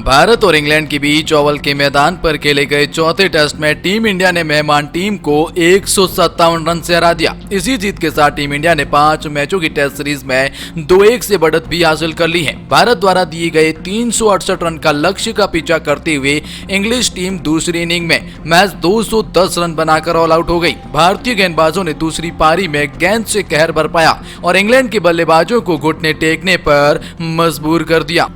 भारत और इंग्लैंड के बीच ओवल के मैदान पर खेले गए चौथे टेस्ट में टीम इंडिया ने मेहमान टीम को 157 रन से हरा दिया। इसी जीत के साथ टीम इंडिया ने 5 मैचों की टेस्ट सीरीज में 2-1 से बढ़त भी हासिल कर ली है। भारत द्वारा दिए गए 368 रन का लक्ष्य का पीछा करते हुए इंग्लिश टीम दूसरी इनिंग में मैच 210 रन बनाकर ऑल आउट हो गई। भारतीय गेंदबाजों ने दूसरी पारी में गेंद से कहर बरपाया और इंग्लैंड के बल्लेबाजों को घुटने टेकने पर मजबूर कर दिया।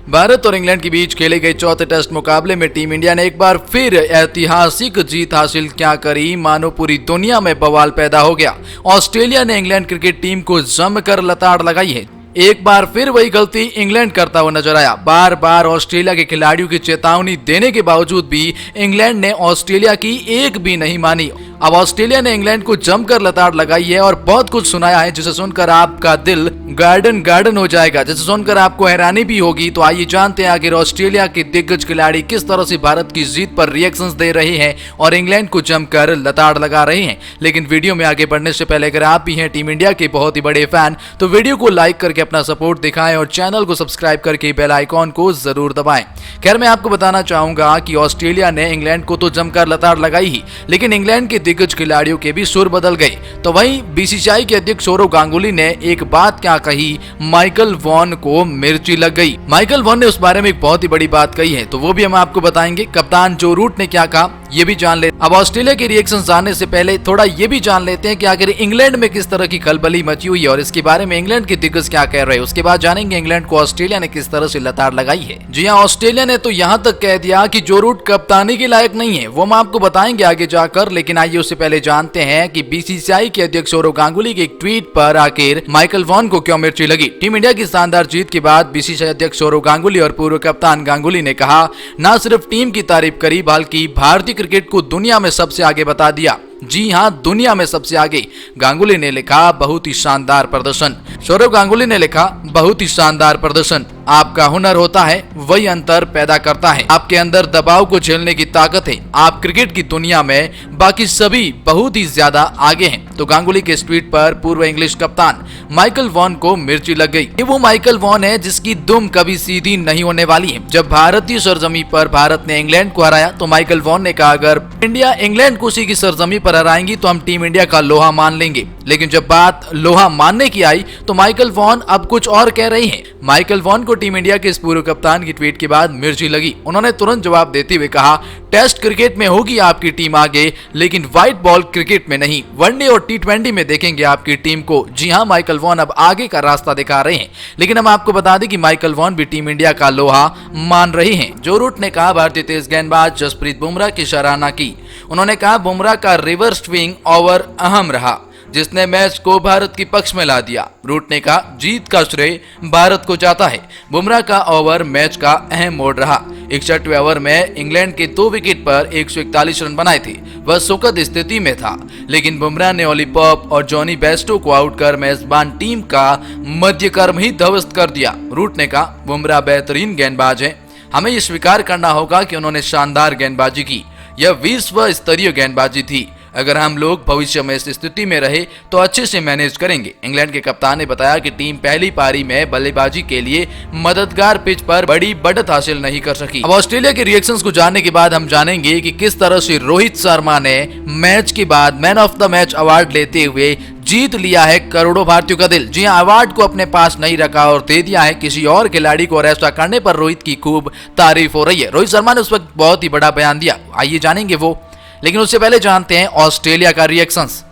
भारत और इंग्लैंड के बीच खेले गए चौथे टेस्ट मुकाबले में टीम इंडिया ने एक बार फिर ऐतिहासिक जीत हासिल क्या करी, मानो पूरी दुनिया में बवाल पैदा हो गया। ऑस्ट्रेलिया ने इंग्लैंड क्रिकेट टीम को जमकर लताड़ लगाई है। एक बार फिर वही गलती इंग्लैंड करता हुआ नजर आया। बार बार ऑस्ट्रेलिया के खिलाड़ियों की चेतावनी देने के बावजूद भी इंग्लैंड ने ऑस्ट्रेलिया की एक भी नहीं मानी। अब ऑस्ट्रेलिया ने इंग्लैंड को जमकर लताड़ लगाई है और बहुत कुछ सुनाया है जिसे सुनकर आपका दिल गार्डन गार्डन हो जाएगा, जिसे सुनकर आपको हैरानी भी होगी। तो आइए जानते हैं आखिर ऑस्ट्रेलिया के दिग्गज खिलाड़ी किस तरह से भारत की जीत पर रिएक्शंस दे रहे हैं और इंग्लैंड को जमकर लताड़ लगा रहे हैं। लेकिन वीडियो में आगे बढ़ने से पहले अगर आप भी हैं टीम इंडिया के बहुत ही बड़े फैन तो वीडियो को लाइक करके अपना सपोर्ट दिखाएं और चैनल को सब्सक्राइब करके बेल आइकॉन को जरूर दबाएं। खैर, मैं आपको बताना चाहूंगा कि ऑस्ट्रेलिया ने इंग्लैंड को तो जमकर लताड़ लगाई ही, लेकिन इंग्लैंड के दिग्गज खिलाड़ियों के भी सुर बदल गए। तो वहीं बीसीसीआई के अध्यक्ष सौरव गांगुली ने एक बात क्या कही, माइकल वॉन को मिर्ची लग गई। माइकल वॉन ने उस बारे में एक बहुत ही बड़ी बात कही है, तो वो भी हम आपको बताएंगे। कप्तान जो रूट ने क्या कहा ये भी जान ले। अब ऑस्ट्रेलिया के रिएक्शन जानने से पहले थोड़ा ये भी जान लेते हैं कि आखिर इंग्लैंड में किस तरह की खलबली मची हुई है और इसके बारे में इंग्लैंड के दिग्गज क्या कह रहे हैं। उसके बाद जानेंगे इंग्लैंड को ऑस्ट्रेलिया ने किस तरह से लताड़ लगाई है। जी हाँ, ऑस्ट्रेलिया ने तो यहाँ तक कह दिया कि जो रूट कप्तानी के लायक नहीं है, वो हम आपको बताएंगे आगे जाकर। लेकिन आइए उससे पहले जानते हैं कि बीसीसीआई के अध्यक्ष सौरव गांगुली के एक ट्वीट पर आखिर माइकल वॉन को क्यों मिर्ची लगी। टीम इंडिया की शानदार जीत के बाद बीसीसीआई अध्यक्ष सौरव गांगुली और पूर्व कप्तान गांगुली ने कहा, न सिर्फ टीम की तारीफ करी बल्कि भारतीय क्रिकेट को दुनिया में सबसे आगे बता दिया। जी हां, दुनिया में सबसे आगे। गांगुली ने लिखा, बहुत ही शानदार प्रदर्शन। सौरव गांगुली ने लिखा, बहुत ही शानदार प्रदर्शन। आपका हुनर होता है वही अंतर पैदा करता है। आपके अंदर दबाव को झेलने की ताकत है। आप क्रिकेट की दुनिया में बाकी सभी बहुत ही ज्यादा आगे हैं। तो गांगुली के इस ट्वीट पर पूर्व इंग्लिश कप्तान माइकल वॉन को मिर्ची लग गई। ये वो माइकल वॉन है जिसकी दुम कभी सीधी नहीं होने वाली है। जब भारतीय सरजमी पर भारत ने इंग्लैंड को हराया तो माइकल वॉन ने कहा, अगर इंडिया इंग्लैंड को उसी की सरजमी पर हराएंगी तो हम टीम इंडिया का लोहा मान लेंगे। लेकिन जब बात लोहा मानने की आई तो माइकल वॉन अब कुछ और कह रही हैं। माइकल वॉन को टीम इंडिया के इस पूर्व कप्तान की ट्वीट के बाद मिर्ची लगी। उन्होंने तुरंत जवाब देते हुए कहा, टेस्ट क्रिकेट में होगी आपकी टीम आगे, लेकिन व्हाइट बॉल क्रिकेट में नहीं। वनडे और टी20 में देखेंगे आपकी टीम को। जी हां, माइकल वॉन अब आगे का रास्ता दिखा रहे हैं। लेकिन हम आपको बता दें कि माइकल वॉन भी टीम इंडिया का लोहा मान रहे हैं। जो रूट ने कहा, भारतीय तेज गेंदबाज जसप्रीत बुमराह की सराहना की। उन्होंने कहा, बुमराह का रिवर्स स्विंग ओवर अहम रहा जिसने मैच को भारत के पक्ष में ला दिया। रूट ने कहा, जीत का श्रेय भारत को जाता है। बुमराह का ओवर मैच का अहम मोड़ रहा। 61वें ओवर में इंग्लैंड के 2 विकेट पर 141 रन बनाए थे। वह सुखद स्थिति में था, लेकिन बुमराह ने ओली पॉप और जॉनी बेस्टो को आउट कर मेजबान टीम का मध्यक्रम ही ध्वस्त कर दिया। रूट ने कहा, बुमराह बेहतरीन गेंदबाज है। हमें यह स्वीकार करना होगा कि उन्होंने शानदार गेंदबाजी की। यह विश्व स्तरीय गेंदबाजी थी। अगर हम लोग भविष्य में इस स्थिति में रहे तो अच्छे से मैनेज करेंगे। इंग्लैंड के कप्तान ने बताया कि टीम पहली पारी में बल्लेबाजी के लिए मददगार पिच पर बड़ी बढ़त हासिल नहीं कर सकी। अब ऑस्ट्रेलिया के रिएक्शंस को जानने के बाद हम जानेंगे कि किस तरह से रोहित शर्मा ने मैच के बाद man of the match award लेते हुए जीत लिया है करोड़ों भारतीयों का दिल। जी हां, अवार्ड को अपने पास नहीं रखा और दे दिया है किसी और खिलाड़ी को। और ऐसा करने पर रोहित की खूब तारीफ हो रही है। रोहित शर्मा ने उस वक्त बहुत ही बड़ा बयान दिया, आइए जानेंगे वो। लेकिन उससे पहले जानते हैं ऑस्ट्रेलिया का रिएक्शंस।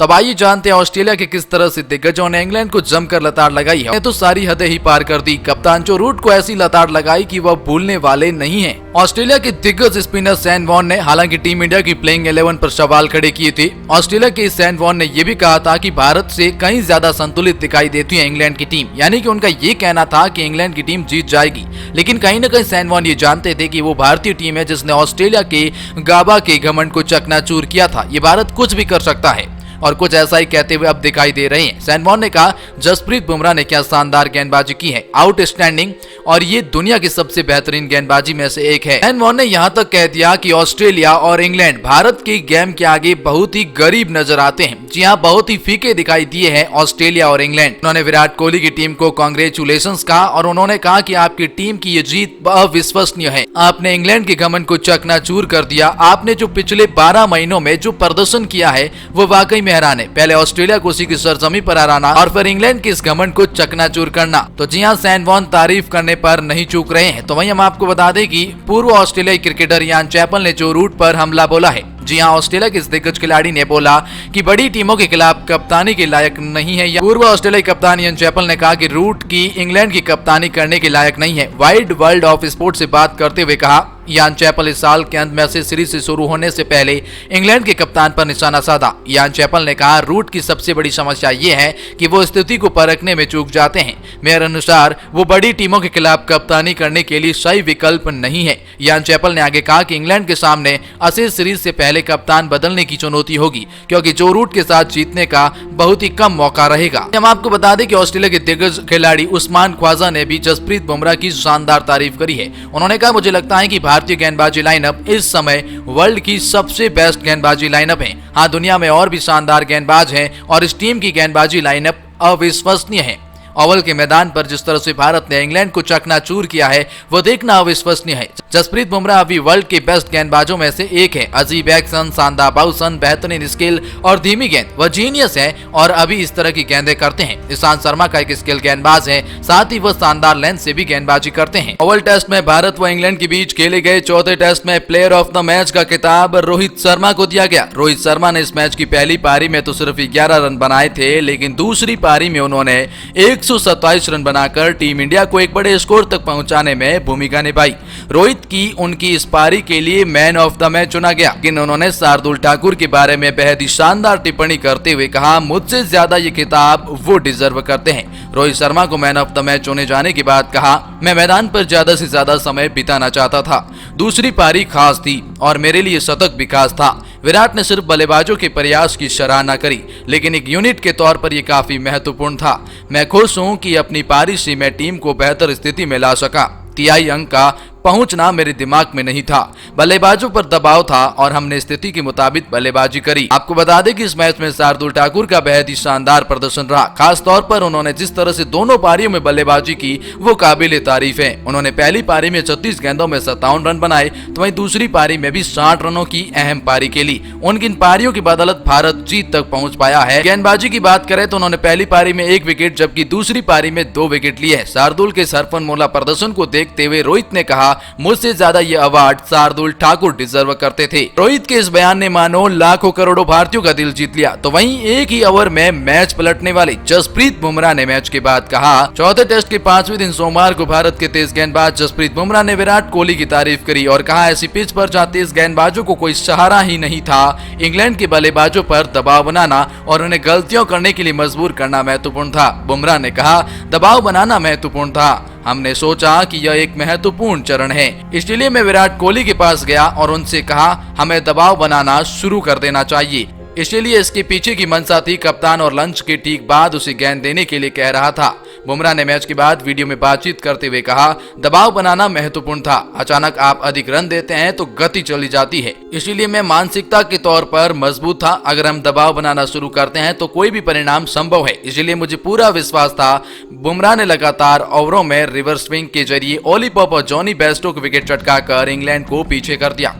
तब आइए जानते हैं ऑस्ट्रेलिया के किस तरह से दिग्गजों ने इंग्लैंड को जमकर लताड़ लगाई है। तो सारी हदें ही पार कर दी। कप्तान जो रूट को ऐसी लताड़ लगाई कि वह भूलने वाले नहीं हैं। ऑस्ट्रेलिया के दिग्गज स्पिनर सैन वॉन ने हालांकि टीम इंडिया की प्लेइंग 11 पर सवाल खड़े किए थे। ऑस्ट्रेलिया के सैन वॉन ने यह भी कहा था कि भारत से कहीं ज्यादा संतुलित दिखाई देती है इंग्लैंड की टीम। यानी कि उनका ये कहना था कि इंग्लैंड की टीम जीत जाएगी। लेकिन कहीं न कहीं सैन वॉन ये जानते थे कि वो भारतीय टीम है जिसने ऑस्ट्रेलिया के गाबा के घमंड को चकनाचूर किया था। ये भारत कुछ भी कर सकता है। और कुछ ऐसा ही कहते हुए अब दिखाई दे रहे हैं। सैन वॉन ने कहा, जसप्रीत बुमराह ने क्या शानदार गेंदबाजी की है, आउटस्टैंडिंग, और ये दुनिया की सबसे बेहतरीन गेंदबाजी में से एक है। सैन वॉन ने यहाँ तक कह दिया कि ऑस्ट्रेलिया और इंग्लैंड भारत के गेम के आगे बहुत ही गरीब नजर आते हैं। जी हाँ, बहुत ही फीके दिखाई दिए हैं ऑस्ट्रेलिया और इंग्लैंड। उन्होंने विराट कोहली की टीम को कांग्रेचुलेशंस कहा और उन्होंने कहा कि आपकी टीम की ये जीत अविश्वसनीय है। आपने इंग्लैंड के घमंड को चकनाचूर कर दिया। आपने जो पिछले 12 महीनों में जो प्रदर्शन किया है वो वाकई में हैरान है। पहले ऑस्ट्रेलिया को उसी की सरजमी पर हराना और फिर इंग्लैंड के इस घमंड को चकनाचूर करना। तो जी हाँ, सैन वॉन तारीफ करने पर नहीं चूक रहे हैं। तो वहीं हम आपको बता दें कि पूर्व ऑस्ट्रेलियाई क्रिकेटर यान चैपल ने जो रूट पर हमला बोला है, जी हाँ, ऑस्ट्रेलिया के इस दिग्गज खिलाड़ी ने बोला कि बड़ी टीमों के खिलाफ कप्तानी के लायक नहीं है। पूर्व ऑस्ट्रेलियाई कप्तान यान चैपल ने कहा कि रूट की इंग्लैंड की कप्तानी करने के लायक नहीं है। वाइड वर्ल्ड ऑफ स्पोर्ट से बात करते हुए कहा, यान चैपल इस साल के अंत में से सीरीज से शुरू होने से पहले इंग्लैंड के कप्तान पर निशाना साधा। यान चैपल ने कहा, रूट की सबसे बड़ी समस्या ये है कि वो स्थिति को परखने में चूक जाते हैं। मेरे अनुसार वो बड़ी टीमों के खिलाफ कप्तानी करने के लिए सही विकल्प नहीं है। यान चैपल ने आगे कहा कि इंग्लैंड के सामने एशेज सीरीज से पहले कप्तान बदलने की चुनौती होगी, क्योंकि जो रूट के साथ जीतने का बहुत ही कम मौका रहेगा। हम आपको बता दें कि ऑस्ट्रेलिया के दिग्गज खिलाड़ी उस्मान ख्वाजा ने भी जसप्रीत बुमराह की शानदार तारीफ करी है। उन्होंने कहा, मुझे लगता है कि भारतीय गेंदबाजी लाइनअप इस समय वर्ल्ड की सबसे बेस्ट गेंदबाजी लाइनअप है। हाँ, दुनिया में और भी शानदार गेंदबाज हैं और इस टीम की गेंदबाजी लाइनअप अविश्वसनीय है। ओवल के मैदान पर जिस तरह से भारत ने इंग्लैंड को चकनाचूर किया है वो देखना अविश्वसनीय है। जसप्रीत बुमराह अभी वर्ल्ड के बेस्ट गेंदबाजों में से एक है। अजीब एक्शन, शानदार बाउंसन, बेहतरीन स्किल और धीमी गेंद, वह जीनियस है और अभी इस तरह की गेंदें करते हैं। ईशांत शर्मा का एक स्किल गेंदबाज है, साथ ही वह शानदार लेंथ से भी गेंदबाजी करते हैं। ओवल टेस्ट में भारत व इंग्लैंड के बीच खेले गए चौथे टेस्ट में प्लेयर ऑफ द मैच का खिताब रोहित शर्मा को दिया गया। रोहित शर्मा ने इस मैच की पहली पारी में तो सिर्फ 11 रन बनाए थे, लेकिन दूसरी पारी में उन्होंने 127 रन बनाकर टीम इंडिया को एक बड़े स्कोर तक पहुंचाने में भूमिका निभाई। रोहित की उनकी इस पारी के लिए मैन ऑफ द मैच चुना गया, लेकिन उन्होंने शार्दुल ठाकुर के बारे में बेहद ही शानदार टिप्पणी करते हुए कहा, मुझसे ज्यादा ये खिताब वो डिजर्व करते हैं। रोहित शर्मा को मैन ऑफ द मैच चुने जाने के बाद कहा, मैं मैदान पर ज्यादा से ज्यादा समय बिताना चाहता था। दूसरी पारी खास थी और मेरे लिए शतक भी खास था। विराट ने सिर्फ बल्लेबाजों के प्रयास की सराहना करी, लेकिन एक यूनिट के तौर पर यह काफी महत्वपूर्ण था। मैं खुश हूं कि अपनी पारी से मैं टीम को बेहतर स्थिति में ला सका। तिहाई अंक का पहुंचना मेरे दिमाग में नहीं था, बल्लेबाजों पर दबाव था और हमने स्थिति के मुताबिक बल्लेबाजी करी। आपको बता दें कि इस मैच में शार्दुल ठाकुर का बेहद ही शानदार प्रदर्शन रहा। खास तौर पर उन्होंने जिस तरह से दोनों पारियों में बल्लेबाजी की वो काबिल तारीफ है। उन्होंने पहली पारी में 36 गेंदों में 57 रन बनाए, तो वहीं दूसरी पारी में भी 60 रनों की अहम पारी खेली। उनकी इन पारियों की बदौलत भारत जीत तक पहुंच पाया है। गेंदबाजी की बात करें तो उन्होंने पहली पारी में 1 विकेट जबकि दूसरी पारी में 2 विकेट लिए। शार्दुल के सरफनमौला प्रदर्शन को देखते हुए रोहित ने कहा, मुझसे ज्यादा ये अवार्ड शार्दुल ठाकुर डिजर्व करते थे। रोहित के इस बयान ने मानो लाखों करोड़ों भारतीयों का दिल जीत लिया। तो वहीं एक ही ओवर में मैच पलटने वाले जसप्रीत बुमराह ने मैच के बाद कहा, चौथे टेस्ट के 5वें दिन सोमवार को भारत के तेज गेंदबाज जसप्रीत बुमराह ने विराट कोहली की तारीफ करी और कहा, ऐसी पिच पर जहां तेज गेंदबाजों को कोई सहारा ही नहीं था, इंग्लैंड के बल्लेबाजों पर दबाव बनाना और उन्हें गलतियों करने के लिए मजबूर करना महत्वपूर्ण था। बुमराह ने कहा, दबाव बनाना महत्वपूर्ण था। हमने सोचा कि यह एक महत्वपूर्ण चरण है, इसलिए मैं विराट कोहली के पास गया और उनसे कहा, हमें दबाव बनाना शुरू कर देना चाहिए। इसलिए इसके पीछे की मंशा थी, कप्तान और लंच के ठीक बाद उसे गेंद देने के लिए कह रहा था। बुमराह ने मैच के बाद वीडियो में बातचीत करते हुए कहा, दबाव बनाना महत्वपूर्ण था। अचानक आप अधिक रन देते हैं तो गति चली जाती है, इसीलिए मैं मानसिकता के तौर पर मजबूत था। अगर हम दबाव बनाना शुरू करते हैं तो कोई भी परिणाम संभव है, इसलिए मुझे पूरा विश्वास था। बुमराह ने लगातार ओवरों में रिवर्स स्विंग के जरिए ओली पॉप और जॉनी बेस्टो को विकेट चटकाकर इंग्लैंड को पीछे कर दिया।